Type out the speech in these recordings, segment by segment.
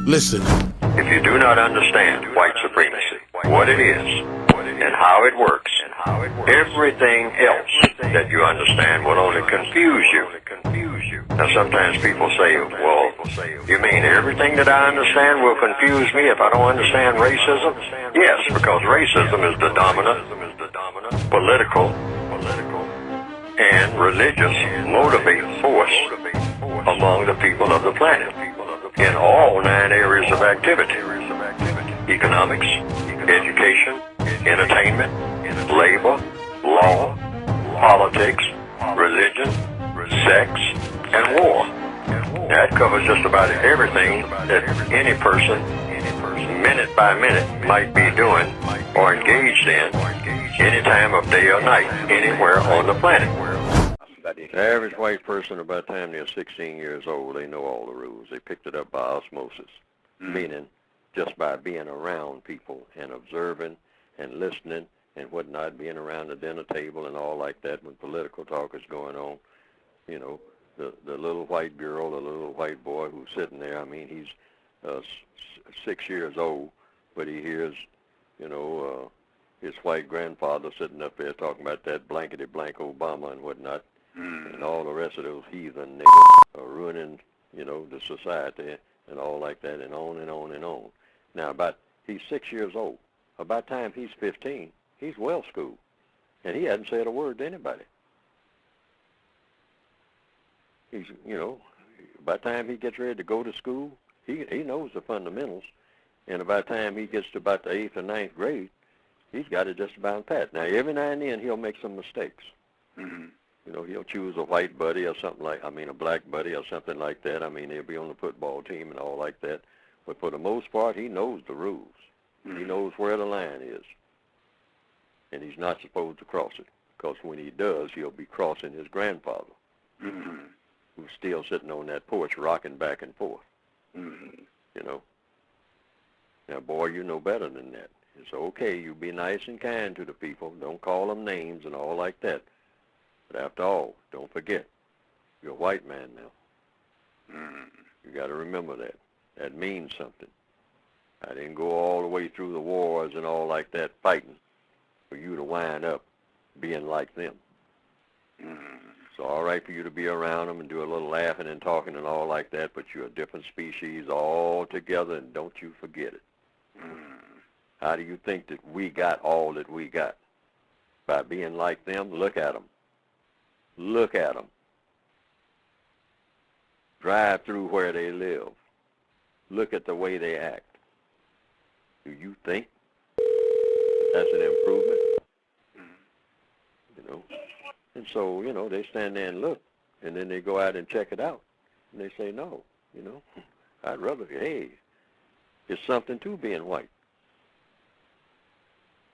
Listen. If you do not understand white supremacy, what it is, and how it works, everything else that you understand will only confuse you. Now sometimes people say, well, you mean everything that I understand will confuse me if I don't understand racism? Yes, because racism is the dominant political and religious motivating force among the people of the planet in all 9 areas of activity: economics, education, entertainment, labor, law, politics, religion, sex, and war. That covers just about everything that any person, minute by minute, might be doing or engaged in any time of day or night, anywhere on the planet. The average white person, by the time they're 16 years old, they know all the rules. They picked it up by osmosis, meaning just by being around people and observing and listening and whatnot, being around the dinner table and all like that when political talk is going on. You know, the little white girl, the little white boy who's sitting there, I mean, he's 6 years old, but he hears, his white grandfather sitting up there talking about that blankety-blank Obama and whatnot, and all the rest of those heathen niggas are ruining, the society and all like that, and on and on and on. Now, he's 6 years old. About the time he's 15, he's well-schooled, and he hasn't said a word to anybody. He's, by the time he gets ready to go to school, he knows the fundamentals, and by the time he gets to about the 8th or 9th grade, he's got it just about pat. Now, every now and then he'll make some mistakes. He'll choose a white buddy or something a black buddy or something like that. I mean, he'll be on the football team and all like that. But for the most part, he knows the rules. He knows where the line is. And he's not supposed to cross it, because when he does, he'll be crossing his grandfather, who's still sitting on that porch rocking back and forth. Now, boy, you know better than that. It's okay, you be nice and kind to the people. Don't call them names and all like that. But after all, don't forget, you're a white man now. You got to remember that. That means something. I didn't go all the way through the wars and all like that fighting for you to wind up being like them. It's all right for you to be around them and do a little laughing and talking and all like that, but you're a different species altogether, and don't you forget it. How do you think that we got all that we got? By being like them? Look at them. Look at them. Drive through where they live. Look at the way they act. Do you think that's an improvement? And so, they stand there and look, and then they go out and check it out, and they say, no, I'd rather, hey, it's something to being white.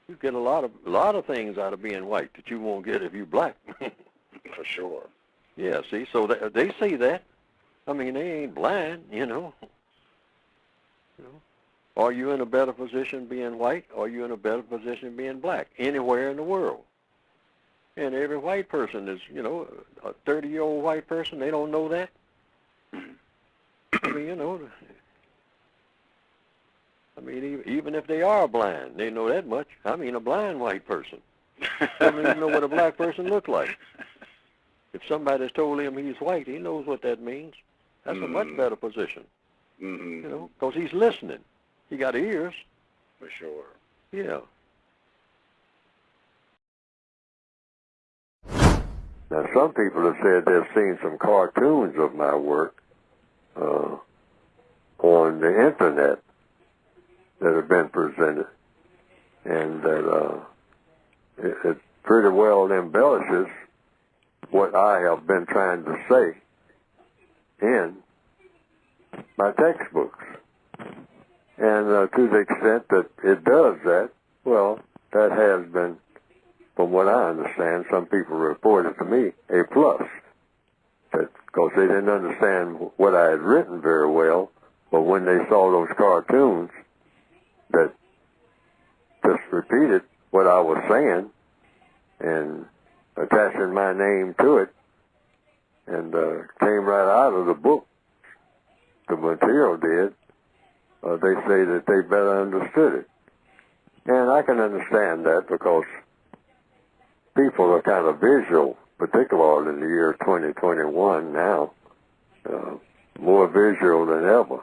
You get a lot of things out of being white that you won't get if you're black. For sure. Yeah, see, so they see that. I mean, they ain't blind, Are you in a better position being white, or are you in a better position being black? Anywhere in the world. And every white person is, a 30-year-old white person, they don't know that. I mean, even if they are blind, they know that much. I mean, a blind white person doesn't even know what a black person looks like. If somebody's told him he's white, he knows what that means. That's a much better position, because he's listening. He got ears. For sure. Yeah. Now, some people have said they've seen some cartoons of my work on the Internet that have been presented, and that it pretty well embellishes what I have been trying to say in my textbooks. And to the extent that it does that, well, that has been, from what I understand, some people reported to me, a plus. Because they didn't understand what I had written very well, but when they saw those cartoons that just repeated what I was saying and attaching my name to it, and came right out of the book, the material did, they say that they better understood it. And I can understand that because people are kind of visual, particularly in the year 2021 now, more visual than ever.